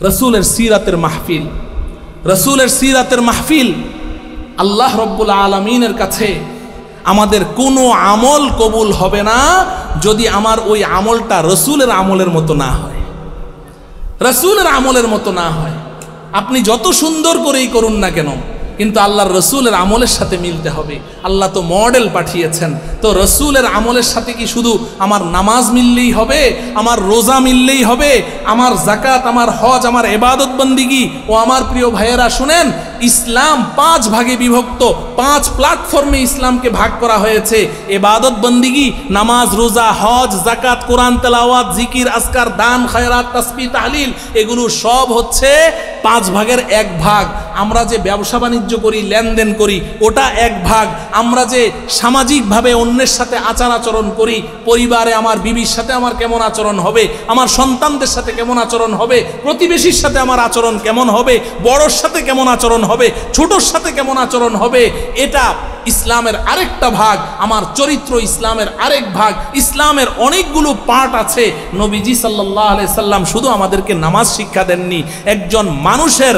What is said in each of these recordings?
রসুলের সিরাতের মাহফিল, রসুলের সিরাতের মাহফিল। আল্লাহ রব্বুল আলামিনের কাছে আমাদের কোনো আমল কবুল হবে না যদি আমার ওই আমলটা রসুলের আমলের মতো না হয়, রসুলের আমলের মতো না হয়। আপনি যত সুন্দর করেই করুন না কেন, কিন্তু আল্লাহর রসুলের আমলের সাথে মিলতে হবে। আল্লাহ তো মডেল পাঠিয়েছেন, তো রসুলের আমলের সাথে কি শুধু আমার নামাজ মিললেই হবে, আমার রোজা মিললেই হবে, আমার জাকাত, আমার হজ, আমার ইবাদত বন্দিগি? ও আমার প্রিয় ভাইয়েরা শুনেন, ইসলাম 5 ভাগে বিভক্ত, 5 প্ল্যাটফর্মে ইসলামকে ভাগ করা হয়েছে। ইবাদত বন্দিগি, নামাজ, রোজা, হজ, জাকাত, কোরআন তেলাওয়াত, জিকির, আজকার, দান, খায়রাত, তাসবিহ, তাহলিল, এগুলো সব হচ্ছে 5 ভাগের 1 ভাগ। আমরা যে ব্যবসা বাণিজ্য করি, লেনদেন করি, ওটা 1 ভাগ। আমরা যে সামাজিকভাবে অন্যের সাথে আচার আচরণ করি, পরিবারে আমার বিবির সাথে আমার কেমন আচরণ হবে, আমার সন্তানদের সাথে কেমন আচরণ হবে, প্রতিবেশীর সাথে আমার আচরণ কেমন হবে, বড়র সাথে কেমন আচরণ হবে, ছোটর সাথে কেমন আচরণ হবে, এটা ইসলামের আরেকটা ভাগ। আমার চরিত্র ইসলামের আরেক ভাগ। ইসলামের অনেকগুলো পার্ট আছে। নবীজি সাল্লাল্লাহু আলাইহি সাল্লাম শুধু আমাদেরকে নামাজ শিক্ষা দেননি, একজন মানুষের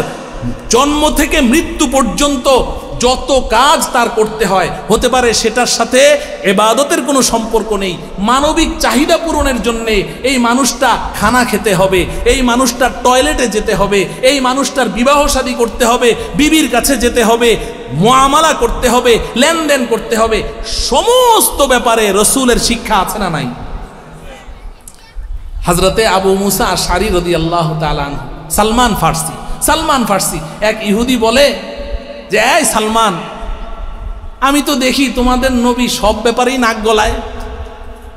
জন্ম থেকে মৃত্যু পর্যন্ত যত কাজ তার করতে হয়, হতে পারে সেটার সাথে ইবাদতের কোনো সম্পর্ক নেই, মানবিক চাহিদা পূরণের জন্য এই মানুষটা খানা খেতে হবে, এই মানুষটার টয়লেটে যেতে হবে, এই মানুষটার বিবাহ শাদী করতে হবে, বিবির কাছে যেতে হবে, মুআমালা করতে হবে, লেনদেন করতে হবে, সমস্ত ব্যাপারে রসুলের শিক্ষা আছে না নাই? হযরতে আবু মুসা আশআরী রাদিয়াল্লাহু তাআলা আনহু, সালমান ফার্সি এক ইহুদি বলে যে, এই সালমান, আমি তো দেখি তোমাদের নবী সব ব্যাপারেই নাক গলায়,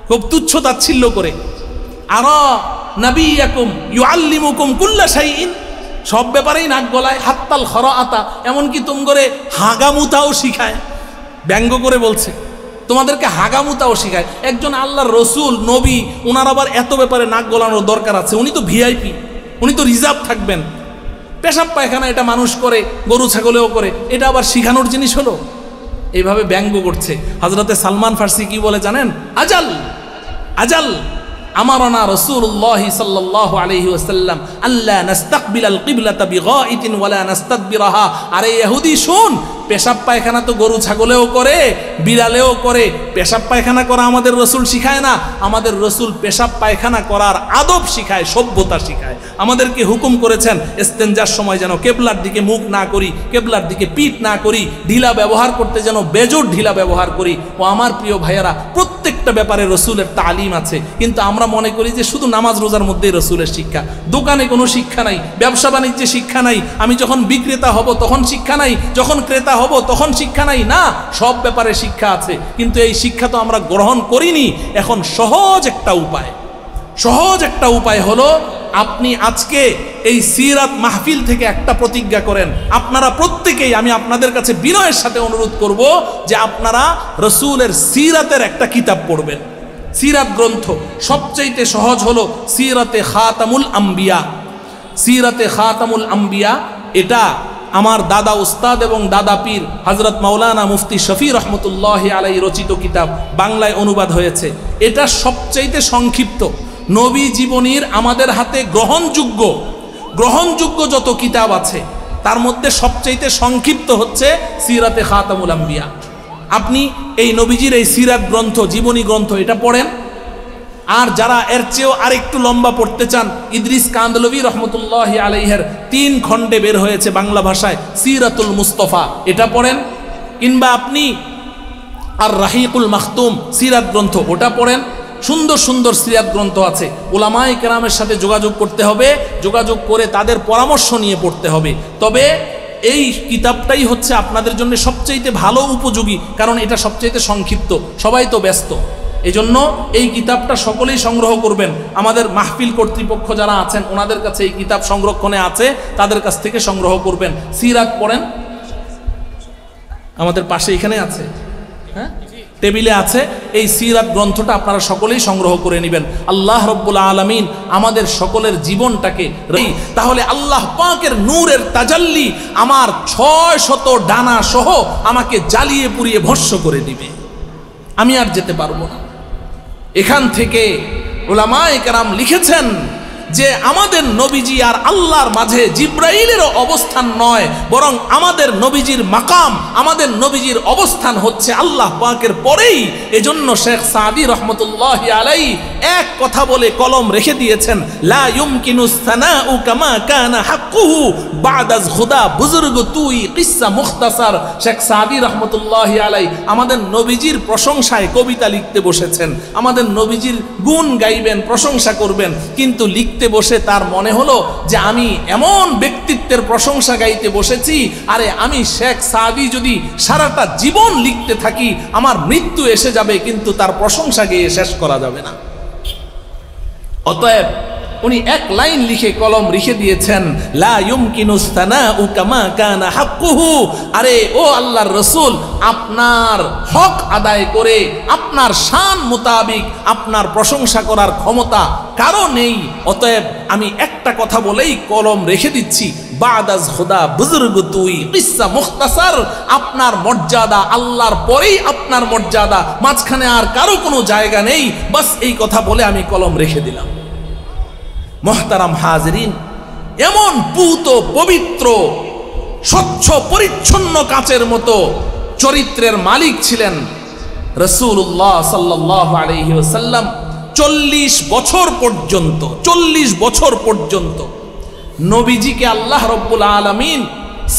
খুব তুচ্ছ তাচ্ছিল্য করে। আরা নাবিয়াকুম ইউআল্লিমুকুম কুল্লা শাইইন, সব ব্যাপারেই নাক গলায়, হাত্তাল খরাআতা, এমনকি তুম করে হাগামুতাও শিখায়। ব্যঙ্গ করে বলছে, তোমাদেরকে হাগামুতাও শিখায়। একজন আল্লাহর রসুল, নবী, ওনার আবার এত ব্যাপারে নাক গলানোর দরকার আছে? উনি তো ভিআইপি, উনি তো রিজার্ভ থাকবেন। পেশাব পায়খানা এটা মানুষ করে, গরু ছাগলেও করে, এটা আবার শিখানোর জিনিস হলো? এইভাবে ব্যঙ্গ করছে। হযরতে সালমান ফার্সি কি বলে জানেন? আজাল আজাল আমারানা রাসূলুল্লাহ সাল্লাল্লাহু আলাইহি ওয়াসাল্লাম আল্লা নাস্তাকবিলাল কিবলাতা বিগাইতিন ওয়ালা নাস্তাদবিরাহা। আরে ইহুদি শুন, পেশাব পায়খানা তো গরু ছাগলেও করে, বিড়ালেও করে। পেশাব পায়খানা করা আমাদের রসুল শিখায় না। আমাদের রসুল পেশাব পায়খানা করার আদব শিখায়, সভ্যতা শিখায়। আমাদেরকে হুকুম করেছেন ইস্তেঞ্জার সময় যেন কেবলার দিকে মুখ না করি, কেবলার দিকে পিঠ না করি, ঢিলা ব্যবহার করতে যেন বেজোর ঢিলা ব্যবহার করি। ও আমার প্রিয় ভাইয়েরা, প্রত্যেকটা ব্যাপারে রসুলের তালিম আছে, কিন্তু আমরা মনে করি যে শুধু নামাজ রোজার মধ্যেই রসুলের শিক্ষা। দোকানে কোনো শিক্ষা নাই, ব্যবসা বাণিজ্যে শিক্ষা নাই, আমি যখন বিক্রেতা হব তখন শিক্ষা নাই, যখন ক্রেতা হব তখন শিক্ষা নাই। না, সব ব্যাপারে শিক্ষা আছে, কিন্তু এই শিক্ষা তো আমরা গ্রহণ করিনি। এখন সহজ একটা উপায় হলো, আপনি আজকে এই সিরাত মাহফিল থেকে একটা প্রতিজ্ঞা করেন। আপনারা প্রত্যেকেই, আমি আপনাদের কাছে বিনয়ের সাথে অনুরোধ করব যে আপনারা রসুলের সিরাতের একটা কিতাব পড়বেন। সিরাত গ্রন্থ সবচাইতে সহজ হলো সিরাতে খাতামুল আম্বিয়া। সিরাতে খাতামুল আম্বিয়া, এটা আমার দাদা উস্তাদ এবং দাদা পীর হযরত মাওলানা মুফতি শফি রহমতুল্লাহ আলাইহি রচিত কিতাব, বাংলায় অনুবাদ হয়েছে। এটা সবচাইতে সংক্ষিপ্ত। নবী জীবনীর আমাদের হাতে গ্রহণযোগ্য যত কিতাব আছে তার মধ্যে সবচাইতে সংক্ষিপ্ত হচ্ছে সিরাতে খাতামুল আম্বিয়া। আপনি এই নবীজির এই সিরাত গ্রন্থ, জীবনী গ্রন্থ, এটা পড়েন। আর যারা এর চেয়েও আরেকটু লম্বা পড়তে চান, ইদ্রিস কান্দলভী রহমতুল্লাহ আলাইহের 3 খণ্ডে বের হয়েছে বাংলা ভাষায় সিরাতুল মুস্তফা, এটা পড়েন। কিংবা আপনি আর রাহিকুল মাখতুম সিরাত গ্রন্থ, ওটা পড়েন। সুন্দর সুন্দর সিরাত গ্রন্থ আছে। উলামায়ে কেরামের সাথে যোগাযোগ করতে হবে, যোগাযোগ করে তাদের পরামর্শ নিয়ে পড়তে হবে। তবে এই কিতাবটাই হচ্ছে আপনাদের জন্য সবচাইতে ভালো উপযোগী, কারণ এটা সবচাইতে সংক্ষিপ্ত। সবাই তো ব্যস্ত, এজন্য এই কিতাবটা সকলেই সংগ্রহ করবেন। আমাদের মাহফিল কর্তৃপক্ষ যারা আছেন ওনাদের কাছে এই কিতাব সংরক্ষণে আছে, তাদের কাছ থেকে সংগ্রহ করবেন। সিরাত পড়েন, আমাদের পাশে এখানে আছে, হ্যাঁ, টেবিলে আছে। এই সিরাত গ্রন্থটা আপনারা সকলেই সংগ্রহ করে নেবেন। আল্লাহ রব্বুল আলামিন আমাদের সকলের জীবনটাকে, তাহলে আল্লাহ পাকের নূরের তাজাল্লি আমার 600 ডানা সহ আমাকে জ্বালিয়ে পুড়িয়ে ভস্ম করে দিবে, আমি আর যেতে পারবো না। এখান থেকে উলামায়ে কেরাম লিখেছেন যে আমাদের নবীজি আর আল্লাহর মাঝে জিব্রাইলেরও অবস্থান নয়, বরং আমাদের নবীজির মাকাম, আমাদের নবীজির অবস্থান হচ্ছে আল্লাহ পাকের পরেই। এজন্য শেখ সাদি রহমতুল্লাহি আলাইহি এক কথা বলে কলম রেখে দিয়েছেন, লা ইউমকিনুস সানাউ কামা কানা হাক্কুহু বাদাজ খুদা বুজুর্গ তুই কিসসা মুখতাসার। শেখ সাদি রহমতুল্লাহি আলাইহি আমাদের নবীজির প্রশংসায় কবিতা লিখতে বসেছেন, আমাদের নবীজির গুণ গাইবেন, প্রশংসা করবেন, কিন্তু লিখতে বসে তার মনে হলো যে আমি এমন ব্যক্তিত্বের প্রশংসা গাইতে বসেছি, আরে আমি শেখ সাদি যদি সারাটা জীবন লিখতে থাকি আমার মৃত্যু এসে যাবে, কিন্তু তার প্রশংসা গেয়ে শেষ করা যাবে না। অতএব উনি এক লাইন লিখে কলম রেখে দিয়েছেন, লা ইউমকিনুস সানাউ কামা কানা হাক্কুহু। আরে ও আল্লাহর রাসূল, আপনার হক আদায় করে আপনার শান মোতাবিক আপনার প্রশংসা করার ক্ষমতা কারো নেই। অতএব আমি একটা কথা বলেই কলম রেখে দিচ্ছি, বাদাজ খুদা বুজুর্গ তুই কিসসা মুখতাসার। আপনার মর্যাদা আল্লাহর পরেই আপনার মর্যাদা, মাঝখানে আর কারো কোনো জায়গা নেই। বাস এই কথা বলে আমি কলম রেখে দিলাম। মোহতারাম হাজরিন, এমন পুত পবিত্র স্বচ্ছ পরিচ্ছন্ন কাচের মতো চরিত্রের মালিক ছিলেন রাসূলুল্লাহ সাল্লাল্লাহু আলাইহি ওয়াসাল্লাম। 40 বছর পর্যন্ত নবীজিকে আল্লাহ রব্বুল আলামিন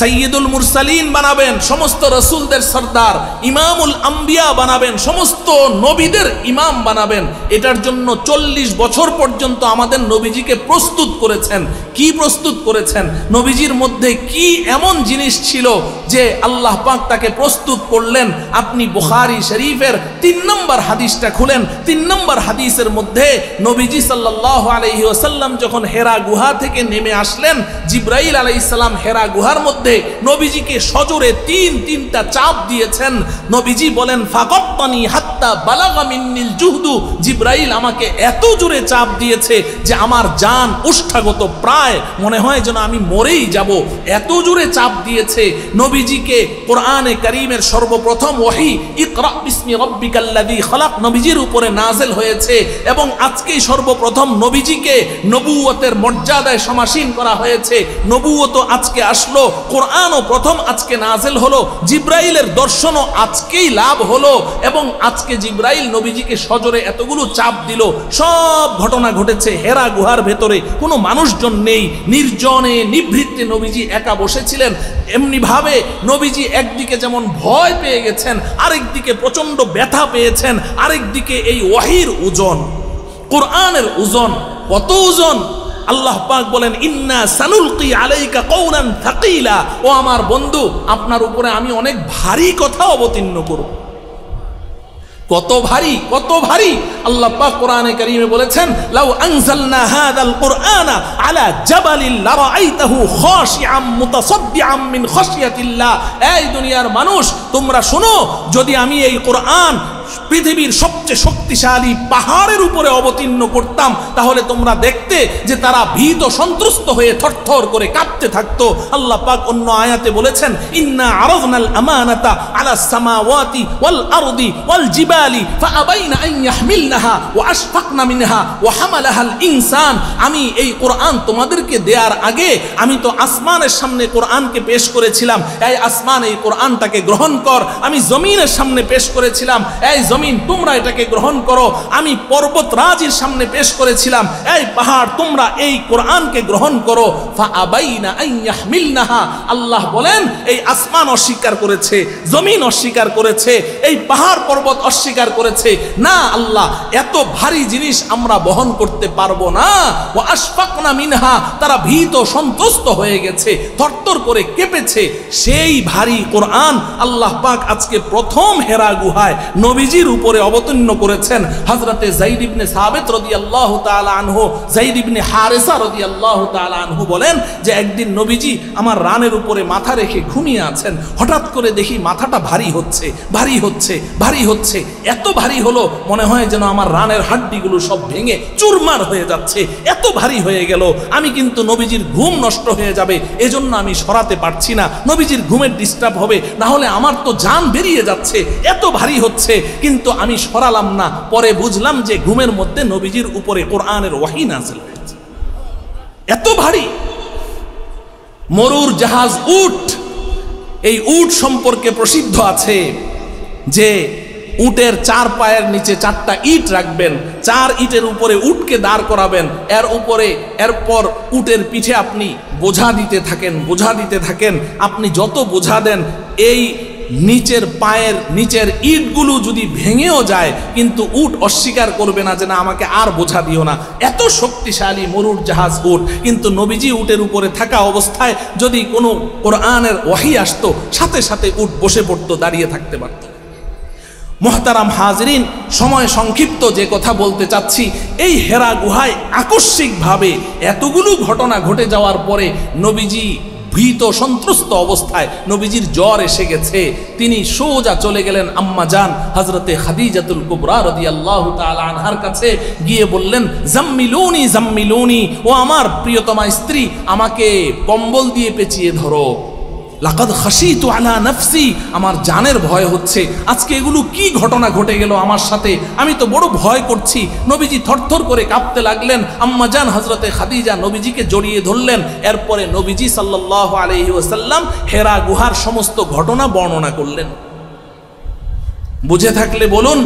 সাইয়্যিদুল মুরসালিন বানাবেন, সমস্ত রাসূলদের সরদার, ইমামুল আম্বিয়া বানাবেন, সমস্ত নবীদের ইমাম বানাবেন। এটার জন্য 40 বছর পর্যন্ত আমাদের নবীজিকে প্রস্তুত করেছেন। কি প্রস্তুত করেছেন? নবীজির মধ্যে কি এমন জিনিস ছিল যে আল্লাহ পাক তাকে প্রস্তুত করলেন? আপনি বুখারী শরীফের 3 নম্বর হাদিসটা খুলেন। 3 নম্বর হাদিসের মধ্যে নবীজি সাল্লাল্লাহু আলাইহি ওয়াসাল্লাম যখন হেরা গুহা থেকে নেমে আসলেন, জিবরাইল আলাইহিস সালাম হেরা গুহার মধ্যে নবীজিকে সজোরে তিনটা চাপ দিয়েছেন। নবীজি বলেন, ফাকাত্তানি হাত্তা বালাগা মিন্নিল জুহদু। জিবরাইল আমাকে এত জোরে চাপ দিয়েছে যে আমার জান ওষ্ঠাগত, প্রায় মনে হয় যেন আমি মরেই যাব, এত জোরে চাপ দিয়েছে। নবীজিকে কোরআনে কারীমের সর্বপ্রথম ওহী ইকরা বিসমি রাব্বিকাল্লাযী খলাক নবীজির উপরে নাযিল হয়েছে, এবং আজকেই সর্বপ্রথম নবীজিকে নবুয়তের মর্যাদায় সমাসীন করা হয়েছে। নবুয়ত আজকে আসলো, কোরআনও প্রথম আজকে নাযিল হলো, জিবরাইলের দর্শনও আজকেই লাভ হলো, এবং আজকে জিবরাইল নবীজিকে সজোরে এতগুলো চাপ দিল। সব ঘটনা ঘটেছে হেরা গুহার ভেতরে, কোনো মানুষজন নেই, নির্জনে নিভৃতে নবীজি একা বসেছিলেন। এমনি ভাবে নবীজি একদিকে যেমন ভয় পেয়ে গেছেন, আরেকদিকে প্রচন্ড ব্যথা পেয়েছেন, আরেকদিকে এই ওয়াহির ওজন, কোরআনের ওজন, কত ওজন! আল্লাহ পাক বলেন, ইন্না সানুলকি আলাইকা কওলান থাকিলা। ও আমার বন্ধু, আপনার উপরে আমি অনেক ভারী কথা অবতীর্ণ করব। কত ভারী, কত ভারী! আল্লাহ পাক কোরআনে কারীমে বলেছেন, লাউ আনজালনা হাযাল কুরআনা আলা জাবালিন লারাআইতাহু খাশিআম মুতাসাদ্দিআম মিন খাশিয়াতিল্লাহ। এই দুনিয়ার মানুষ, তোমরা শোনো, যদি আমি এই কোরআন পৃথিবীর সবচেয়ে শক্তিশালী পাহাড়ের উপরে অবতীর্ণ করতাম, তাহলে তোমরা দেখতে যে তারা ভীত সন্ত্রস্ত হয়ে থরথর করে কাঁপতে থাকতো। আল্লাহ পাক অন্য আয়াতে বলেছেন, ইন্না আরাযনাল আমানাতা আলাস সামাওয়াতি ওয়াল আরদি ওয়াল জিবালি ফাআবাইনা আন ইয়াহমিলনাহা ওয়া আশফাকনা মিনহা ওয়া হামালাহাল ইনসান। আমি এই কোরআন তোমাদেরকে দেওয়ার আগে আমি তো আসমানের সামনে কোরআনকে পেশ করেছিলাম, এই আসমান এই কোরআনটাকে গ্রহণ কর। আমি জমিনের সামনে পেশ করেছিলাম, এই জমিন তোমরা এটাকে গ্রহণ করো। আমি পর্বতরাজির সামনে পেশ করেছিলাম, এই পাহাড় তোমরা এই কোরআনকে গ্রহণ করো। ফাআবাইনা আন ইয়াহমিলনাহা। আল্লাহ বলেন, এই আসমান অস্বীকার করেছে, জমিন অস্বীকার করেছে, এই পাহাড় পর্বত অস্বীকার করেছে। না আল্লাহ, এত ভারী জিনিস আমরা বহন করতে পারবো না। ওয়া আশফাকনা মিনহা, তারা ভীত সন্ত্রস্ত হয়ে গেছে, থরথর করে কেঁপেছে। সেই ভারী কোরআন আল্লাহ পাক আজকে প্রথম হেরা গুহায় নবীজির উপরে অবতীর্ণ করেছেন। হযরতে যায়েদ ইবনে সাবিত রাদিয়াল্লাহু তাআলা আনহু, যায়েদ ইবনে হারেসা রাদিয়াল্লাহু তাআলা আনহু বলেন যে একদিন নবীজি আমার রানের উপরে মাথা রেখে ঘুমিয়ে আছেন, হঠাৎ করে দেখি মাথাটা ভারী হচ্ছে, ভারী হচ্ছে, ভারী হচ্ছে। এত ভারী হলো মনে হয় যেন আমার রানের হাড্ডিগুলো সব ভেঙে চুরমার হয়ে যাচ্ছে, এত ভারী হয়ে গেল। আমি কিন্তু নবীজির ঘুম নষ্ট হয়ে যাবে, এজন্য আমি সরাতে পারছি না, নবীজির ঘুমের ডিস্টার্ব হবে, না হলে আমার তো জান বেরিয়ে যাচ্ছে, এত ভারী হচ্ছে। কিন্তু আমি সরালাম না। পরে বুঝলাম যে ঘুমের মধ্যে নবীজির উপরে কোরআনের ওয়াহী নাযিল হয়েছে। এত ভারী। মরুর জাহাজ উট, এই উট সম্পর্কে প্রসিদ্ধ আছে যে উটের 4 পায়ের নিচে 4টা ইট রাখবেন, 4 ইটের উপরে উটকে দাঁড় করাবেন, এর উপরে এরপর উটের পিঠে আপনি বোঝা দিতে থাকেন, বোঝা দিতে থাকেন। আপনি যত বোঝা দেন এই নিচের পায়ের নিচের ইটগুলো যদি ভেঙেও যায়, কিন্তু উট অস্বীকার করবে না যে না আমাকে আর বোঝা দিও না। এত শক্তিশালী মরুর জাহাজ উট। কিন্তু নবীজি উটের উপরে থাকা অবস্থায় যদি কোনো কোরআনের ওয়াহি আসতো, সাথে সাথে উট বসে পড়তো, দাঁড়িয়ে থাকতে পারত। মোহতারাম হাজরিন, সময় সংক্ষিপ্ত, যে কথা বলতে চাচ্ছি, এই হেরা গুহায় আকস্মিকভাবে এতগুলো ঘটনা ঘটে যাওয়ার পরে নবীজি ভীত সন্ত্রস্ত অবস্থায়, নবীজির জ্বর এসে গেছে, তিনি সোজা চলে গেলেন আম্মা জান হযরতে খাদিজাতুল কুবরা রাদিয়াল্লাহু তাআলা আনহার কাছে, গিয়ে বললেন জাম্মিলুনি জাম্মিলুনি, ও আমার প্রিয়তমা স্ত্রী, আমাকে কম্বল দিয়ে পেঁচিয়ে ধরো। লাকাদ খাশিতু আলা নাফসি, আমার জানের ভয় হচ্ছে, আজকে এগুলো কি ঘটনা ঘটে গেল আমার সাথে, আমি তো বড় ভয় করছি। নবীজি থরথর করে কাঁপতে লাগলেন। আম্মা জান হযরতে খাদিজা নবীজিকে জড়িয়ে ধরলেন। এরপরে নবীজি সাল্লাল্লাহু আলাইহি ওয়াসাল্লাম হেরা গুহার সমস্ত ঘটনা বর্ণনা করলেন। বুঝে থাকলে বলুন,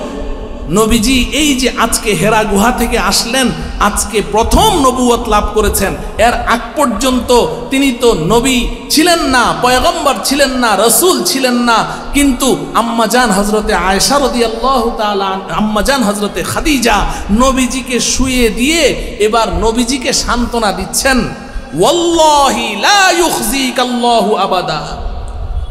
নবীজি এই যে আজকে হেরা গুহা থেকে আসলেন, আজকে প্রথম নবুয়ত লাভ করেছেন। এর আগ পর্যন্ত তিনি তো নবী ছিলেন না, পয়গম্বর ছিলেন না, রসুল ছিলেন না। কিন্তু আম্মাজান হযরতে আয়েশা রাদিয়াল্লাহু তাআলা, আম্মাজান হযরতে খাদিজা নবীজিকে শুইয়ে দিয়ে এবার নবীজিকে সান্ত্বনা দিচ্ছেন, ওয়াল্লাহি লা ইউখজিকাল্লাহু আবাদা,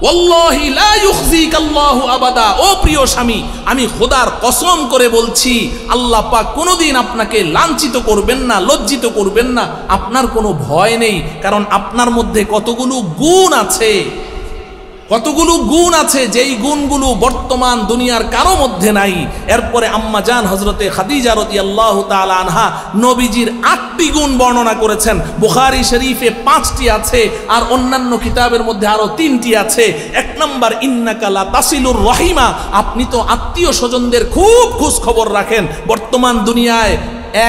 ওয়াল্লাহি লা ইউখজিকাল্লাহু আবাদা। ও প্রিয় স্বামী, আমি খোদার কসম করে বলছি, আল্লাহ পাক কোনোদিন আপনাকে লাঞ্ছিত করবেন না, লজ্জিত করবেন না। আপনার কোনো ভয় নেই, কারণ আপনার মধ্যে কতগুলো গুণ আছে, কতগুলো গুণ আছে, যেই গুণগুলো বর্তমান দুনিয়ার কারো মধ্যে নাই। এরপরে আম্মা জান হযরতে খাদিজা রাদিয়াল্লাহু তাআলা আনহা নবীজির 8টি গুণ বর্ণনা করেছেন। বুখারী শরীফে 5টি আছে, আর অন্যান্য কিতাবের মধ্যে আরো 3টি আছে। 1 নম্বর, ইন্নাকা লা তাসিলুর রহিমা, আপনি তো আত্মীয় স্বজনদের খুব খোঁজ খবর রাখেন। বর্তমান দুনিয়ায়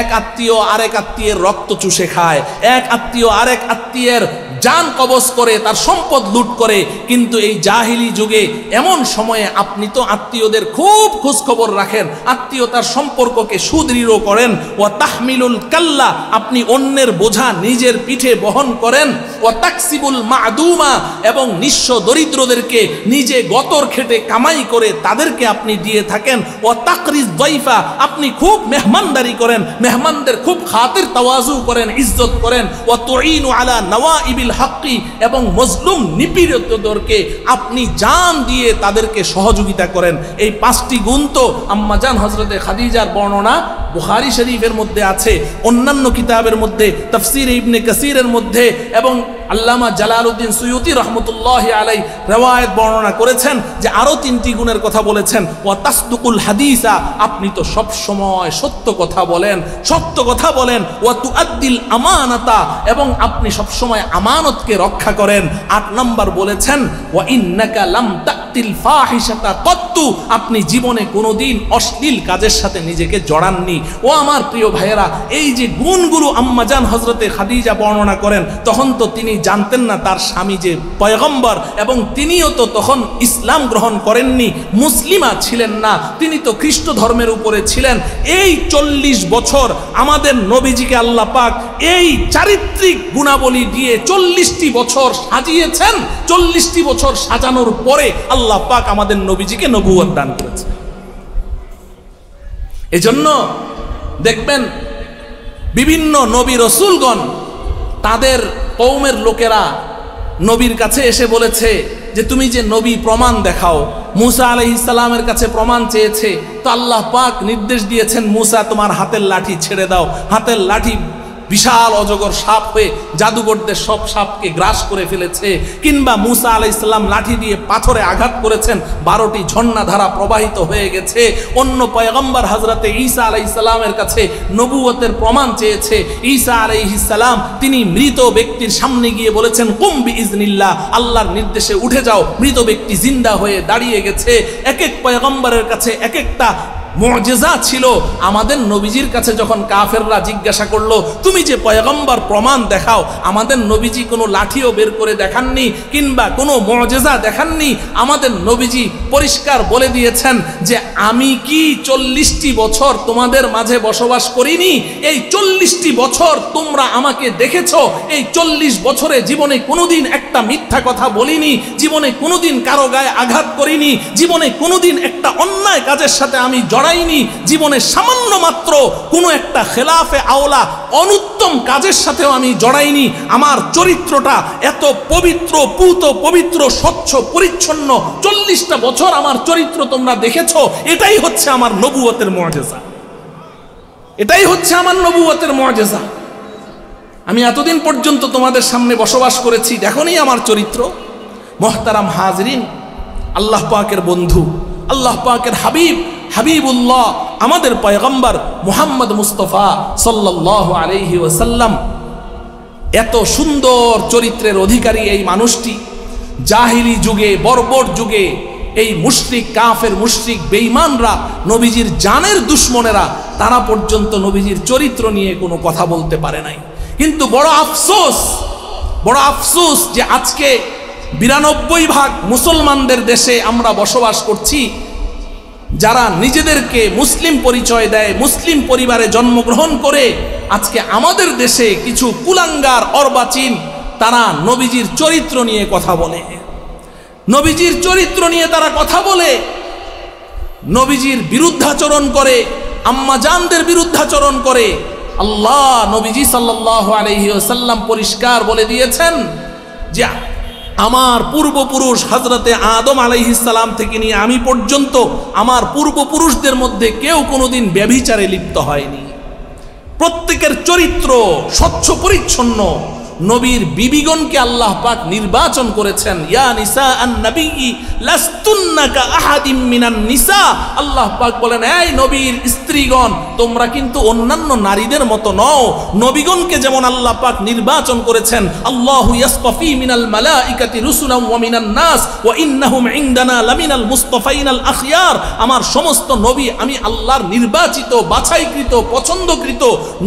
এক আত্মীয় আরেক আত্মীয়ের রক্ত চুষে খায়, এক আত্মীয় আরেক আত্মীয়ের জান কবজ করে, তার সম্পদ লুট করে। কিন্তু এই জাহিলি যুগে এমন সময়ে আপনি তো আত্মীয়দের খুব খোঁজ খবর রাখেন, আত্মীয়তার সম্পর্ককে সুদৃঢ় করেন। ওয়া তাহমিলুল কাল্লা, আপনি অন্যের বোঝা নিজের পিঠে বহন করেন। ওয়া তাকসিবুল মাদুমা, এবং নিঃস্ব দরিদ্রদেরকে নিজে গতর খেটে কামাই করে তাদেরকে আপনি দিয়ে থাকেন। ওয়া তাকরিজ দাইফা, আপনি খুব মেহমানদারি করেন, মেহমানদের খুব খাতির তাওয়াজু করেন, ইজ্জত করেন। ওয়া তুঈনু আলা নওয়াইবিল হাক্কি, এবং মজলুম নিপীড়িতদেরকে আপনি জান দিয়ে তাদেরকে সহযোগিতা করেন। এই 5টি গুণ তো আম্মাজান হযরতে খাদিজার বর্ণনা বুখারী শরীফের মধ্যে আছে, অন্যান্য কিতাবের মধ্যে, তাফসীর ইবনে কাসীরের মধ্যে, এবং আল্লামা জালালউদ্দিন সুয়ুতি রহমতুল্লাহি আলাইহি riwayat বর্ণনা করেছেন যে আরো 3টি গুণের কথা বলেছেন। ওয়া তাসদুকুল হাদিসা, আপনি তো সব সময় সত্য কথা বলেন, সত্য কথা বলেন। ওয়া তুআদ্দিল আমানাতা, এবং আপনি সব সময় আমানতকে রক্ষা করেন। 8 নম্বর বলেছেন, ওয়া ইন্নাকা লাম তাতিল ফাহিশাতা কত্তু, আপনি জীবনে কোনোদিন অশ্লীল কাজের সাথে নিজেকে জড়াননি। ও আমার প্রিয় ভাইয়েরা, এই যে গুণগুলো আম্মাজান হযরতে খাদিজা বর্ণনা করেন, তখন তো তিনি জানতেন না তার স্বামী যে পয়গম্বর, এবং তিনিও তো তখন ইসলাম গ্রহণ করেননি, মুসলিমা ছিলেন না, তিনি তো খ্রিস্ট ধর্মের উপরে ছিলেন। এই 40 বছর আমাদের নবীজিকে আল্লাহ পাক এই চারিত্রিক গুণাবলী দিয়ে 40টি বছর সাজিয়েছেন। 40টি বছর সাজানোর পরে আল্লাহ পাক আমাদের নবীজিকে নবুয়ত দান করেছেন। এজন্য দেখবেন বিভিন্ন নবী রসুলগণ তাদের কওমের লোকেরা নবীর কাছে এসে বলেছে যে তুমি যে নবী, প্রমাণ দেখাও। মুসা আলাইহিস সালামের কাছে প্রমাণ চেয়েছে, তো আল্লাহ পাক নির্দেশ দিয়েছেন, মুসা তোমার হাতের লাঠি ছেড়ে দাও। হাতের লাঠি বিশাল অজগর সাপ হয়ে জাদুঘরদের সব সাপকে গ্রাস করে ফেলেছে। কিংবা মুসা আলাইহিস সালাম লাঠি দিয়ে পাথরে আঘাত করেছেন, 12টি ঝর্ণা ধারা প্রবাহিত হয়ে গেছে। অন্য পয়গম্বর হযরতে ঈসা আলাইহিস সালামের কাছে নবুয়তের প্রমাণ চেয়েছে। ঈসা আলাইহিস সালাম তিনি মৃত ব্যক্তির সামনে গিয়ে বলেছেন, কুম বিইজনিল্লাহ, আল্লাহর নির্দেশে উঠে যাও। মৃত ব্যক্তি জিন্দা হয়ে দাঁড়িয়ে গেছে। এক এক পয়গম্বরের কাছে এক একটা মুজিজা ছিল। আমাদের নবীজির কাছে যখন কাফেররা জিজ্ঞাসা করলো, তুমি যে পয়গম্বর, প্রমাণ দেখাও, আমাদের নবীজি কোনো লাঠিও বের করে দেখাননি কিংবা কোনো মুজিজা দেখাননি। আমাদের নবীজি পরিষ্কার বলে দিয়েছেন যে আমি কি 40টি বছর তোমাদের মাঝে বসবাস করিনি? এই 40টি বছর তোমরা আমাকে দেখেছো। এই 40 বছরে জীবনে কোনোদিন একটা মিথ্যা কথা বলিনি, জীবনে কোনোদিন কারো গায়ে আঘাত করিনি, জীবনে কোনোদিন একটা অন্যায় কাজের সাথে আমি জড়াইনি, জীবনে সামান্য মাত্র কোনো একটা খেলাফে আওলা অনুত্তম কাজের সাথেও আমি জড়াইনি। আমার চরিত্রটা এত পবিত্র, পুত পবিত্র, স্বচ্ছ, পরিচ্ছন্ন। 40টা বছর আমার চরিত্র তোমরা দেখেছো। এটাই হচ্ছে আমার নবুয়তের মুজিজা, এটাই হচ্ছে আমার নবুয়তের মুজিজা। আমি এতদিন পর্যন্ত তোমাদের সামনে বসবাস করেছি, দেখোনি আমার চরিত্র? মুহতারাম হাজরিন, আল্লাহ পাকের বন্ধু, আল্লাহ পাকের হাবিব, হাবিবুল্লাহ, আমাদের পয়গম্বর মুহাম্মদ মুস্তাফা সাল্লাল্লাহু আলাইহি ওয়াসাল্লাম, এত সুন্দর চরিত্রের অধিকারী এই মানুষটি জাহিলি যুগে, বর্বর যুগে এই মুশরিক, কাফের, মুশরিক, বেঈমানরা, নবীজির জানের দুশ্মনেরা, তারা পর্যন্ত নবীজির চরিত্র নিয়ে কোনো কথা বলতে পারে নাই। কিন্তু বড় আফসোস, বড় আফসোস যে আজকে 92% মুসলমানদের দেশে আমরা বসবাস করছি, যারা নিজেদেরকে মুসলিম পরিচয় দেয়, মুসলিম পরিবারে জন্মগ্রহণ করে, আজকে আমাদের দেশে কিছু কুলাঙ্গার, অর্বাচীন, তারা নবীজির চরিত্র নিয়ে কথা বলে, নবীজির চরিত্র নিয়ে তারা কথা বলে, নবীজির বিরুদ্ধাচরণ করে, আম্মাজানদের বিরুদ্ধাচরণ করে। আল্লাহ নবীজি সাল্লাল্লাহু আলাইহি ওয়াসাল্লাম পরিষ্কার বলে দিয়েছেন যে আমার পূর্বপুরুষ হযরতে আদম আলাইহিস সালাম থেকে নিয়ে আমি পর্যন্ত আমার পূর্বপুরুষদের মধ্যে কেউ কোনোদিন ব্যভিচারে লিপ্ত হয়নি। প্রত্যেকের চরিত্র স্বচ্ছ, পরিচ্ছন্ন। নবীর বিবিগণকে আল্লাহ পাক নির্বাচন করেছেন। ইয়া নিসা আন-নবী লাস্তুন্না কা আহাদিম মিনান নিসা। আল্লাহ পাক বলেন, এই নবীর স্ত্রীগণ, তোমরা কিন্তু অন্যান্য নারীদের মতো নও। নবীগণকে যেমন আল্লাহ পাক নির্বাচন করেছেন, আল্লাহু ইয়াসতাফি মিনাল মালাইকাতি রুসুলাম ওয়া মিনান নাস ওয়া ইন্নাহুম ইনদানা লামিনাল মুস্তাফাইনাল আখিয়ার। আমার সমস্ত নবী আমি আল্লাহর নির্বাচিত, বাছাইকৃত, পছন্দকৃত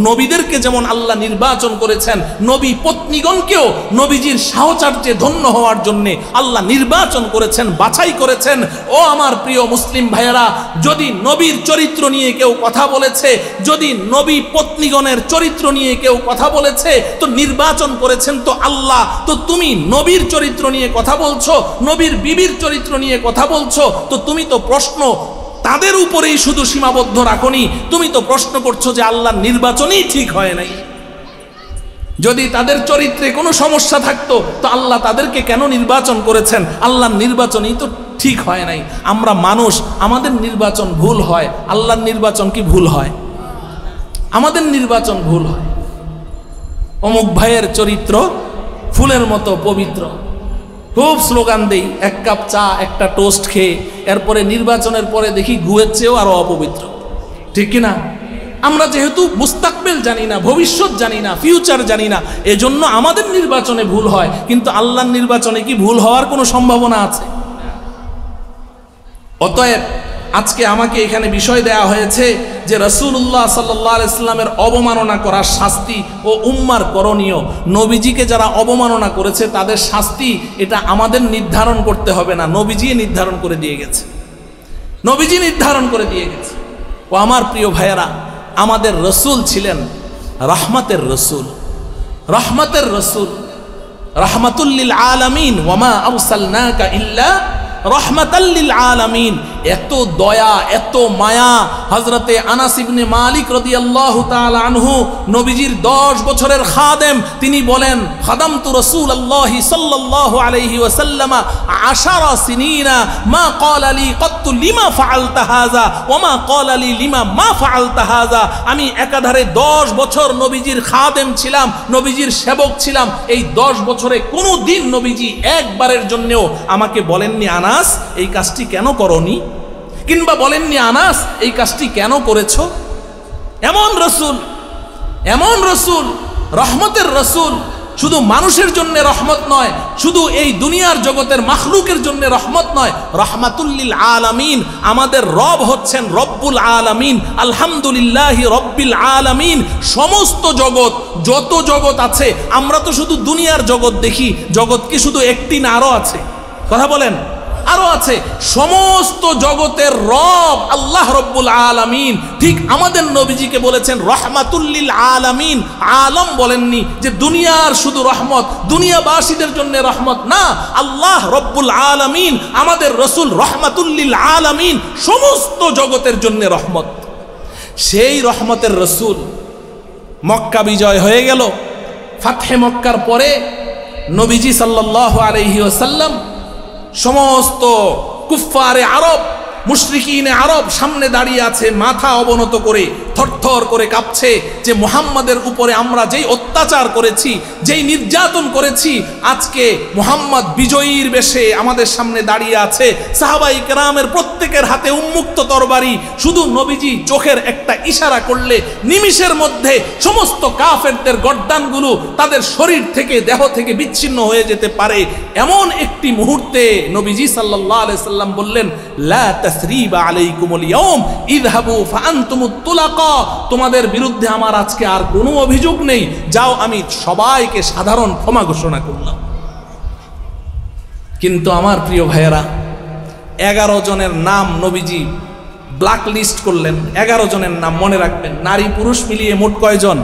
নবীদেরকে যেমন আল্লাহ নির্বাচন করেছেন, নবী পত্নীগণকেও নবীজির সাহচর্যে ধন্য হওয়ার জন্য আল্লাহ নির্বাচন করেছেন, বাছাই করেছেন। ও আমার প্রিয় মুসলিম ভাইয়েরা, যদি নবীর চরিত্র নিয়ে কেউ কথা বলেছে, যদি নবী পত্নীগণের চরিত্র নিয়ে কেউ কথা বলেছে, তো নির্বাচন করেছেন তো আল্লাহ। তো তুমি নবীর চরিত্র নিয়ে কথা বলছো, নবীর বিবির চরিত্র নিয়ে কথা বলছো, তো তুমি তো প্রশ্ন তাদের উপরেই শুধু সীমাবদ্ধ রাখোনি, তুমি তো প্রশ্ন করছো যে আল্লাহর নির্বাচনই ঠিক হয় নাই। যদি তাদের চরিত্রে কোনো সমস্যা থাকতো তো আল্লাহ তাদেরকে কেন নির্বাচন করেছেন? আল্লাহর নির্বাচনই তো ঠিক হয় নাই। আমরা মানুষ, আমাদের নির্বাচন ভুল হয়, আল্লাহর নির্বাচন কি ভুল হয়? আমাদের নির্বাচন ভুল হয়। অমুক ভাইয়ের চরিত্র ফুলের মতো পবিত্র, খুব স্লোগান দেই, এক কাপ চা, একটা টোস্ট খেয়ে, এরপরে নির্বাচনের পরে দেখি গুয়ের চেয়েও আরো অপবিত্র। ঠিক কিনা? আমরা যেহেতু মুস্তাকবিল জানি না, ভবিষ্যৎ জানি না, ফিউচার জানি না, এজন্য আমাদের নির্বাচনে ভুল হয়। কিন্তু আল্লাহর নির্বাচনে কি ভুল হওয়ার কোনো সম্ভাবনা আছে? অতএব আজকে আমাকে এখানে বিষয় দেয়া হয়েছে যে রাসূলুল্লাহ সাল্লাল্লাহু আলাইহি ওয়াসাল্লামের অবমাননা করার শাস্তি ও উম্মার করণীয়। নবীজিকে যারা অবমাননা করেছে তাদের শাস্তি এটা আমাদের নির্ধারণ করতে হবে না, নবীজি নির্ধারণ করে দিয়ে গেছে, নবীজি নির্ধারণ করে দিয়ে গেছে। ও আমার প্রিয় ভাইয়েরা, আমাদের রসুল ছিলেন রহমতের রসুল, রহমতের রসুল, রাহমাতুল লিল আলামিন, ওয়ামা আরসালনাকা ইল্লা রাহমাতাল লিল আলামিন। এত দয়া, এত মায়া। হযরতে আনাস ইবনে মালিক রাদিয়াল্লাহু তাআলা আনহু, নবীজির 10 বছরের খাদেম, তিনি বলেন, খাদামতু রাসূলুল্লাহি সাল্লাল্লাহু আলাইহি ওয়াসাল্লাম 10 সিনিনা মা ক্বালা লি ক্বাত্তু লিমা ফাআলতা হাযা ওয়া মা ক্বালা লি লিমা মা ফাআলতা হাযা। আমি একাধারে 10 বছর নবীজির খাদেম ছিলাম, নবীজির সেবক ছিলাম। এই 10 বছরে কোনো দিন নবীজি একবারের জন্যও আমাকে বলেননি, আনাস এই কাজটি কেন করনি, কিংবা বলেননি, আনাস এই কাজটি কেন করেছো। এমন রসুল, এমন রসুল, রহমতের রসুল, শুধু মানুষের জন্য রহমত নয়, শুধু এই দুনিয়ার জগতের মাখলুকের জন্য রহমত নয়, রহমাতুল্লিল আলামিন। আমাদের রব হচ্ছেন রব্বুল আলামিন, আলহামদুলিল্লাহি রব্বিল আলামিন। সমস্ত জগৎ, যত জগৎ আছে, আমরা তো শুধু দুনিয়ার জগৎ দেখি, জগৎ কি শুধু একটি না, আরো আছে? কথা বলেন, আরো আছে। সমস্ত জগতের রব আল্লাহ রব্বুল আলামিন। ঠিক আমাদের নবীজিকে বলেছেন রহমাতুল্লিল আলামিন। আলম বলেননি যে দুনিয়ার শুধু রহমত, দুনিয়াবাসীদের জন্য রহমত না, আল্লাহ রব্বুল আলামিন আমাদের রসুল রহমাতুল্লিল আলামিন, সমস্ত জগতের জন্য রহমত। সেই রহমতের রসুল মক্কা বিজয় হয়ে গেল। ফাতহে মক্কার পরে নবীজি সাল্লাল্লাহু আলাইহি ওয়াসাল্লাম সমস্ত কুফফারে আরব, মুশরিকিনে আরব সামনে দাঁড়িয়ে আছে, মাথা অবনত করে, থরথর করে কাঁপছে যে মুহাম্মাদের উপরে আমরা যেই অত্যাচার করেছি, যেই নির্যাতন করেছি, আজকে মুহাম্মদ বিজয়ীর বেশে আমাদের সামনে দাঁড়িয়ে আছে। সাহাবায়ে কেরামের প্রত্যেকের হাতে উন্মুক্ত তরবারি। শুধু নবীজি চোখের একটা ইশারা করলে নিমিষের মধ্যে সমস্ত কাফেরদের গর্দানগুলো তাদের শরীর থেকে, দেহ থেকে বিচ্ছিন্ন হয়ে যেতে পারে। এমন একটি মুহূর্তে নবীজি সাল্লাল্লাহু আলাইহি সাল্লাম বললেন, লা তাসরিবা আলাইকুমুল ইয়াউম ইযহাবু ফাআনতুমুত তুলাকা। তোমাদের বিরুদ্ধে আমার আজকে আর কোনো অভিযোগ নেই, যাও, আমি সবাইকে সাধারণ ক্ষমা ঘোষণা করলাম। কিন্তু আমার প্রিয় ভাইয়েরা, 11 জনের নাম নবীজি ব্ল্যাক লিস্ট করলেন। 11 জনের নাম মনে রাখবেন, নারী পুরুষ মিলিয়ে মোট কয়জন?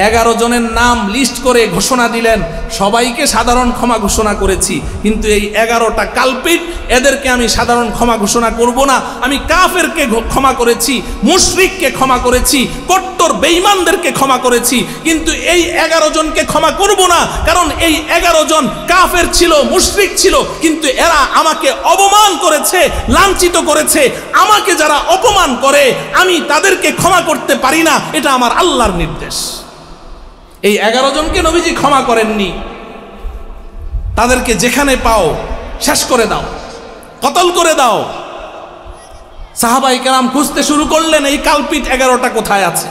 11 জনের নাম লিস্ট করে ঘোষণা দিলেন, সবাইকে সাধারণ ক্ষমা ঘোষণা করেছি, কিন্তু এই 11টা কালপিট, এদেরকে আমি সাধারণ ক্ষমা ঘোষণা করব না। আমি কাফেরকে ক্ষমা করেছি, মুশরিককে ক্ষমা করেছি, কট্টর বেঈমানদেরকে ক্ষমা করেছি, কিন্তু এই 11 জনকে ক্ষমা করব না। কারণ এই 11 জন কাফের ছিল, মুশরিক ছিল, কিন্তু এরা আমাকে অপমান করেছে, লাঞ্ছিত করেছে। আমাকে যারা অপমান করে আমি তাদেরকে ক্ষমা করতে পারি না, এটা আমার আল্লাহর নির্দেশ। এই 11 জনকে নবীজি ক্ষমা করেননি। তাদেরকে যেখানে পাও শেষ করে দাও, কতল করে দাও। সাহাবায়ে কেরাম খুঁজতে শুরু করলেন, এই কালপিট 11টা কোথায় আছে,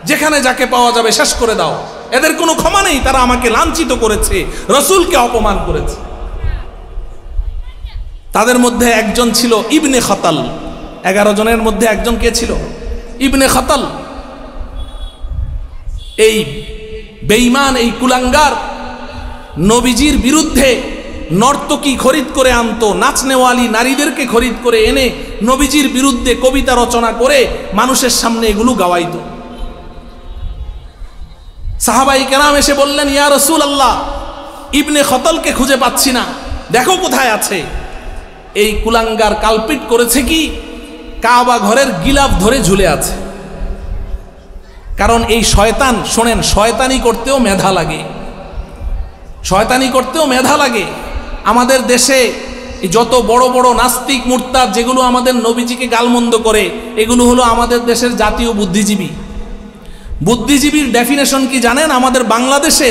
যেখানে যাকে পাওয়া যাবে শেষ করে দাও। এদের কোনো ক্ষমা নেই, তারা আমাকে লাঞ্ছিত করেছে, রসুলকে অপমান করেছে। তাদের মধ্যে একজন ছিল ইবনে খতাল। 11 জনের মধ্যে একজন কে ছিল? ইবনে খতাল। এই বেঈমান, এই কুলাঙ্গার নবীজির বিরুদ্ধে নর্তকী খরিদ করে আনতো, নাচনেওয়ালি নারীদেরকে খরিদ করে এনে নবীজির বিরুদ্ধে কবিতা রচনা করে মানুষের সামনে এগুলো গাওয়াইতো। সাহাবায়ে কেরাম এসে বললেন, ইয়া রাসূলুল্লাহ, ইবনে খতালকে খুঁজে পাচ্ছি না, দেখো কোথায় আছে। এই কুলাঙ্গার কালপিট করেছে কি, কাবা ঘরের গিলাফ ধরে ঝুলে আছে। কারণ এই শয়তান, শোনেন, শয়তানি করতেও মেধা লাগে, শয়তানি করতেও মেধা লাগে। আমাদের দেশে যত বড় বড় নাস্তিক মুরতাদ যেগুলো আমাদের নবীজিকে গালমন্দ করে, এগুলো হলো আমাদের দেশের জাতীয় বুদ্ধিজীবী। বুদ্ধিজীবীর ডেফিনেশন কি জানেন? আমাদের বাংলাদেশে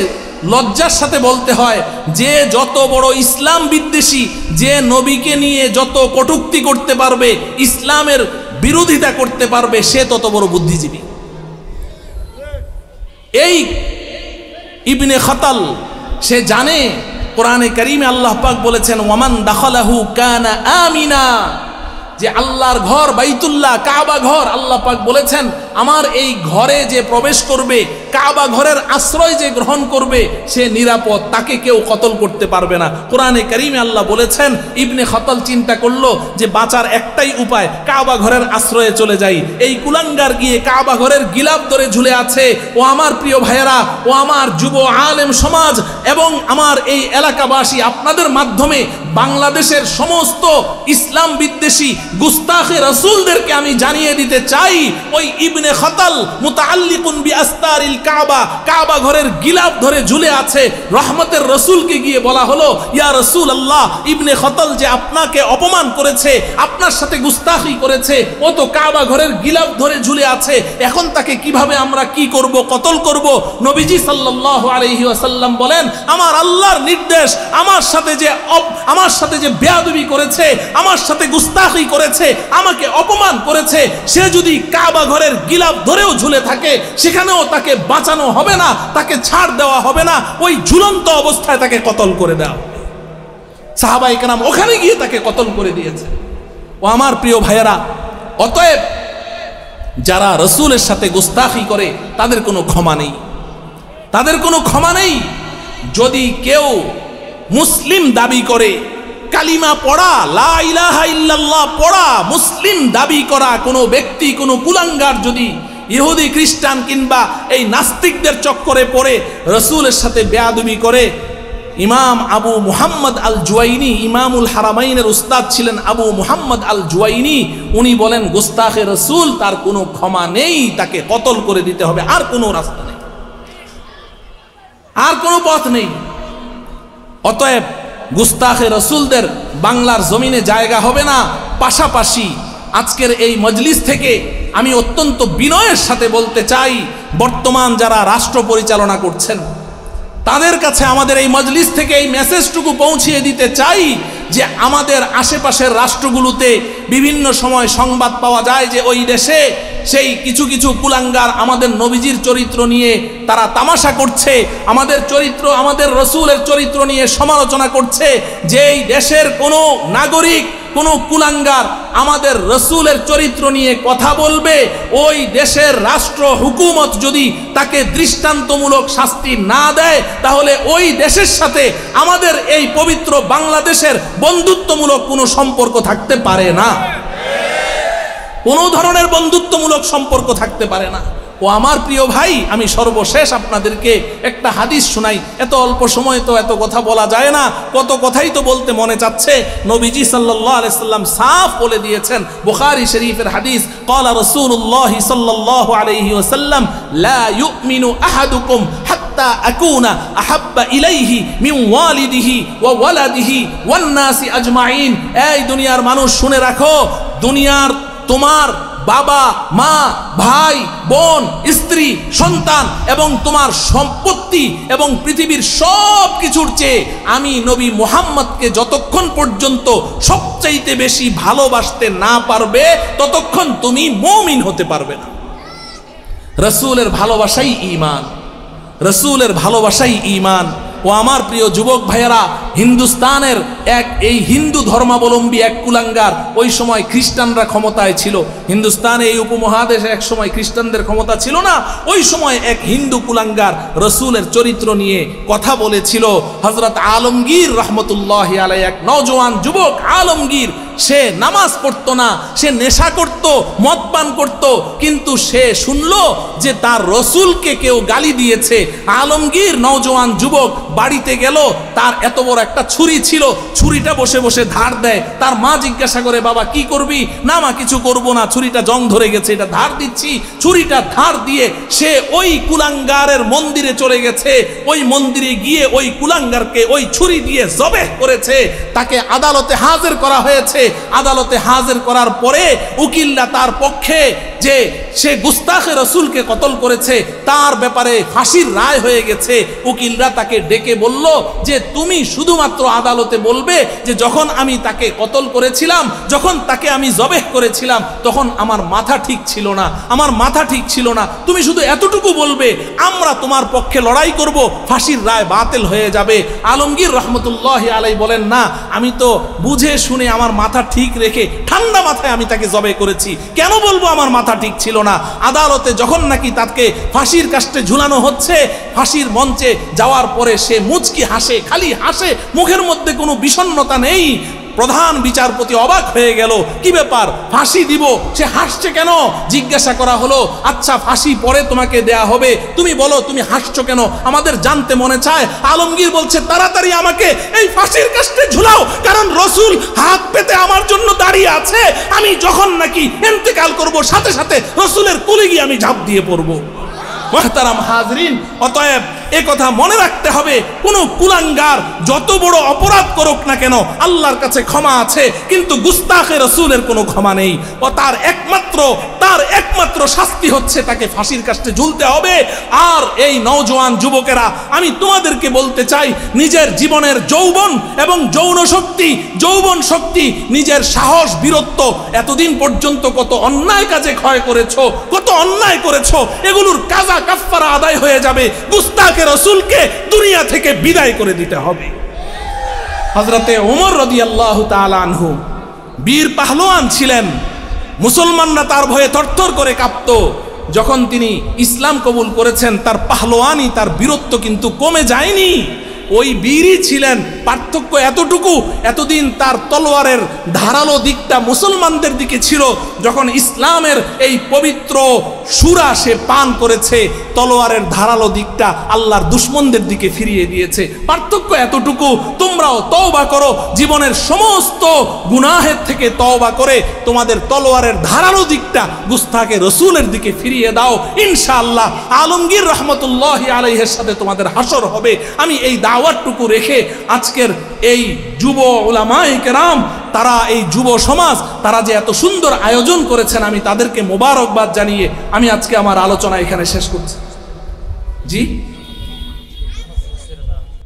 লজ্জার সাথে বলতে হয়, যে যত বড় ইসলাম বিদ্বেষী, যে নবীকে নিয়ে যত কটূক্তি করতে পারবে, ইসলামের বিরোধিতা করতে পারবে, সে তত বড় বুদ্ধিজীবী। এই ইবনে খতাল সে জানে, কোরআনে কারীমে আল্লাহ পাক বলেছেন, ওয়ামান দাখালাহু কানা আমিনা, যে আল্লাহর ঘর বাইতুল্লাহ, কাবা ঘর, আল্লাহ পাক বলেছেন আমার এই ঘরে যে প্রবেশ করবে, কাবা ঘরের আশ্রয় যে গ্রহণ করবে, সে নিরাপদ, তাকে কেউ কতল করতে পারবে না। কোরআনে কারীমে আল্লাহ বলেছেন, ইবনে খতাল চিন্তা করলো যে বাঁচার একটাই উপায়, কাবা ঘরের আশ্রয়ে চলে যাই। এই কুলাঙ্গার গিয়ে কাবা ঘরের গিলাফ ধরে ঝুলে আছে। ও আমার প্রিয় ভাইয়েরা, ও আমার যুব আলেম সমাজ এবং আমার এই এলাকাবাসী, আপনাদের মাধ্যমে বাংলাদেশের সমস্ত ইসলাম বিদ্বেষী গুস্তাখে রাসূলদেরকে আমি জানিয়ে দিতে চাই, ওই ইবনে খতাল মুতাআল্লিকুন বিআস্তারিল কাবা, কাবা ঘরের গিলাফ ধরে ঝুলে আছে। রহমতের রসুলকে গিয়ে বলা হলো, ইয়া রাসূলুল্লাহ, ইবনে খতাল যে আপনাকে অপমান করেছে, আপনার সাথে গুস্তাখি করেছে, ও তো কাবা ঘরের গিলাফ ধরে ঝুলে আছে, এখন তাকে কিভাবে আমরা কি করব, কতল করব? নবীজি সাল্লাল্লাহু আলাইহি ওয়াসাল্লাম বলেন, আমার আল্লাহর নির্দেশ, আমার সাথে যে বেয়াদবি করেছে, আমার সাথে গুস্তাখি করেছে, আমাকে অপমান করেছে, সে যদি কাবা ঘরের গিলাফ ধরেও ঝুলে থাকে, সেখানেও তাকে বাঁচানো হবে না, তাকে ছাড় দেওয়া হবে না, ওই ঝুলন্ত অবস্থায় তাকে কতল করে দেওয়া হবে। সাহাবায়ে কেরাম ওখানে গিয়ে তাকে কতল করে দিয়েছে। ও আমার প্রিয় ভাইয়েরা, অতএব যারা রসুলের সাথে গুস্তাখি করে তাদের কোনো ক্ষমা নেই, তাদের কোনো ক্ষমা নেই। যদি কেউ মুসলিম দাবি করে, কালিমা পড়া, লা ইলাহা ইল্লাল্লাহ পড়া, মুসলিম দাবি করা কোনো ব্যক্তি, কোনো কুলাঙ্গার যদি ইহুদি খ্রিস্টান কিংবা এই নাস্তিকদের চক্করে পড়ে রসুলের সাথে বেয়াদবি করে, ইমাম আবু মুহাম্মদ আল জুয়াইনি, ইমামুল হারামাইনের উস্তাদ ছিলেন আবু মুহাম্মদ আল জুয়াইনি, উনি বলেন গুস্তাখে রসুল, তার কোনো ক্ষমা নেই, তাকে কতল করে দিতে হবে, আর কোনো রাস্তা নেই, আর কোনো পথ নেই। অতএব গুস্তাখে রসুলদের বাংলার জমিনে জায়গা হবে না। পাশাপাশি আজকের এই মজলিস থেকে আমি অত্যন্ত বিনয়ের সাথে বলতে চাই, বর্তমান যারা রাষ্ট্র পরিচালনা করছেন তাদের কাছে আমাদের এই মজলিস থেকে এই মেসেজটুকু পৌঁছিয়ে দিতে চাই যে আমাদের আশেপাশের রাষ্ট্রগুলোতে বিভিন্ন সময় সংবাদ পাওয়া যায় যে ওই দেশে সেই কিছু কিছু কুলাঙ্গার আমাদের নবীজির চরিত্র নিয়ে তারা তামাশা করছে, আমাদের চরিত্র, আমাদের রসুলের চরিত্র নিয়ে সমালোচনা করছে। যেই দেশের কোনো নাগরিক, কোনো কুলাঙ্গার আমাদের রসুলের চরিত্র নিয়ে কথা বলবে, ওই দেশের রাষ্ট্র হুকুমত যদি তাকে দৃষ্টান্তমূলক শাস্তি না দেয়, তাহলে ওই দেশের সাথে আমাদের এই পবিত্র বাংলাদেশের বন্ধুত্বমূলক কোনো সম্পর্ক থাকতে পারে না, কোনো ধরনের বন্ধুত্বমূলক সম্পর্ক থাকতে পারে না। ও আমার প্রিয় ভাই, আমি সর্বশেষ আপনাদেরকে একটা হাদিস শোনাই। এত অল্প সময় তো এত কথা বলা যায় না, কত কথাই তো বলতে মনে চাচ্ছে। নবীজি সাল্লাল্লাহু আলাইহি সাল্লাম সাফ বলে দিয়েছেন, বুখারী শরীফের হাদিস, ক্বালা রাসূলুল্লাহ সাল্লাল্লাহু আলাইহি ওয়াসাল্লাম, লা ইউমিনু আহাদুকুম হাত্তা আকুনা আহাব্বা ইলাইহি মিন ওয়ালিদিহি ওয়া ওয়ালাদিহি ওয়ান নাসি আজমাইন। এই দুনিয়ার মানুষ শুনে রাখো, দুনিয়ার তোমার বাবা, মা, ভাই, বোন, স্ত্রী, সন্তান এবং তোমার সম্পত্তি এবং পৃথিবীর সব কিছুর চেয়ে আমি নবী মুহাম্মদকে যতক্ষণ পর্যন্ত সবচাইতে বেশি ভালোবাসতে না পারবে, ততক্ষণ তুমি মুমিন হতে পারবে না। রসুলের ভালোবাসাই ঈমান, রসুলের ভালোবাসাই ঈমান। ও আমার প্রিয় যুবক ভাইয়েরা, হিন্দুস্তানের এই হিন্দু ধর্মাবলম্বী এক কুলাঙ্গার, ওই সময় খ্রিস্টানরা ক্ষমতায় ছিল হিন্দুস্তানে, এই উপমহাদেশে এক সময় খ্রিস্টানদের ক্ষমতা ছিল না। ওই সময় এক হিন্দু কুলাঙ্গার রসুলের চরিত্র নিয়ে কথা বলেছিল। হযরত আলমগীর রহমতুল্লাহি আলাইহি, এক নওজোয়ান যুবক আলমগীর, সে নামাজ পড়তো না, সে নেশা করত, মদ পান করত, কিন্তু সে শুনলো যে তার রসুলকে কেউ গালি দিয়েছে। আলমগীর নওজোয়ান যুবক বাড়িতে গেল, তার এত বড় একটা ছুরি ছিল, ছুরিটা বসে বসে ধার দেয়। তার মা জিজ্ঞাসা করে, বাবা কি করবি? না মা কিছু করব না, ছুরিটা জং ধরে গেছে, এটা ধার দিচ্ছি। ছুরিটা ধার দিয়ে সে ওই কুলাঙ্গারের মন্দিরে চলে গেছে, ওই মন্দিরে গিয়ে ওই কুলাঙ্গারকে ওই ছুরি দিয়ে জবেহ করেছে। তাকে আদালতে হাজির করা হয়েছে। আদালতে হাজির করার পরে উকিলরা তার পক্ষে যে সে গুস্তাখে রসুলকে কতল করেছে তার ব্যাপারে ফাঁসির রায় হয়ে গেছে। উকিলরা তাকে ডেকে বলল যে তুমি শুধুমাত্র আদালতে বলবে যে যখন আমি তাকে কতল করেছিলাম, যখন তাকে আমি জবেহ করেছিলাম, তখন আমার মাথা ঠিক ছিল না, আমার মাথা ঠিক ছিল না। তুমি শুধু এতটুকু বলবে, আমরা তোমার পক্ষে লড়াই করব, ফাঁসির রায় বাতিল হয়ে যাবে। আলমগীর রহমতুল্লাহি আলাইহি বলেন, না, আমি তো বুঝে শুনে আমার মাথা ঠিক রেখে ঠান্ডা মাথায় আমি তাকে জবেহ করেছি, কেন বলবো আমার মাথা ঠিক ছিল না? আদালতে যখন নাকি তাকে ফাঁসির কাস্টে ঝুলানো হচ্ছে, ফাঁসির মঞ্চে যাওয়ার পরে সে মুচকি হাসে, খালি হাসে, মুখের মধ্যে কোনো বিষণ্ণতা নেই। প্রধান বিচারপতি অবাক হয়ে গেল, কি ব্যাপার, ফাঁসি দিব, সে হাসছে কেন? জিজ্ঞাসা করা হলো, আচ্ছা ফাঁসি পরে তোমাকে দেয়া হবে, তুমি বলো তুমি হাসছো কেন, আমাদের জানতে মনে চায়। আলমগীর বলছে, তাড়াতাড়ি আমাকে এই ফাঁসির কাস্টে ঝুলাও, কারণ রসুল হাত পেতে আমার জন্য দাঁড়িয়ে আছে। আমি যখন নাকি ইন্তেকাল করব, সাথে সাথে রসুলের কোলে গিয়ে আমি ঝাঁপ দিয়ে পড়বো। মুহতারাম হাজরিন, অতএব এ কথা মনে রাখতে হবে, কোনো কুলাঙ্গার যত বড় অপরাধ করুক না কেন আল্লাহর কাছে ক্ষমা আছে, কিন্তু গুস্তাখে রাসূলের কোনো ক্ষমা নেই। ও তার একমাত্র শাস্তি হচ্ছে তাকে ফাঁসির কাস্টে ঝুলতে হবে। আর এই নওজোয়ান যুবকেরা, আমি তোমাদেরকে বলতে চাই, নিজের জীবনের যৌবন এবং যৌবন শক্তি, নিজের সাহস, বীরত্ব, এতদিন পর্যন্ত কত অন্যায় কাজে ক্ষয় করেছো, কত অন্যায় করেছো, এগুলোর কাজা কাফফারা আদায় হয়ে যাবে। গুস্তাখে রাসূলকে দুনিয়া থেকে বিদায় করে দিতে হবে। হযরতে ওমর রাদিয়াল্লাহু তাআলা আনহু বীর পাহলোয়ান ছিলেন, মুসলমানরা তার ভয়ে থরথর করে কাঁপত। যখন তিনি ইসলাম কবুল করেছেন, তার পাহলোয়ানি, তার বীরত্ব কিন্তু কমে যায়নি, ওই বীরই ছিলেন। পার্থক্য এতটুকু, এতদিন তার তলোয়ারের ধারালো দিকটা মুসলমানদের দিকে ছিল, যখন ইসলামের এই পবিত্র সূরা সে পান করেছে, তলোয়ারের ধারালো দিকটা আল্লাহর দুশমনদের দিকে ফিরিয়ে দিয়েছে। পার্থক্য এতটুকু। তোমরাও তওবা করো, জীবনের সমস্ত গুনাহের থেকে তওবা করে তোমাদের তলোয়ারের ধারালো দিকটা গুস্তাখে রাসূলের দিকে ফিরিয়ে দাও। ইনশাআল্লাহ আলমগীর রহমতুল্লাহি আলাইহির সাথে তোমাদের হাসর হবে। আমি এই দাওয়াতটুকু রেখে আজকের এই যুব উলামায়ে কেরাম, তারা এই যুব সমাজ, তারা যে এত সুন্দর আয়োজন করেছেন, আমি তাদেরকে মোবারকবাদ জানিয়ে আমি আজকে আমার আলোচনা এখানে শেষ করছি। জি।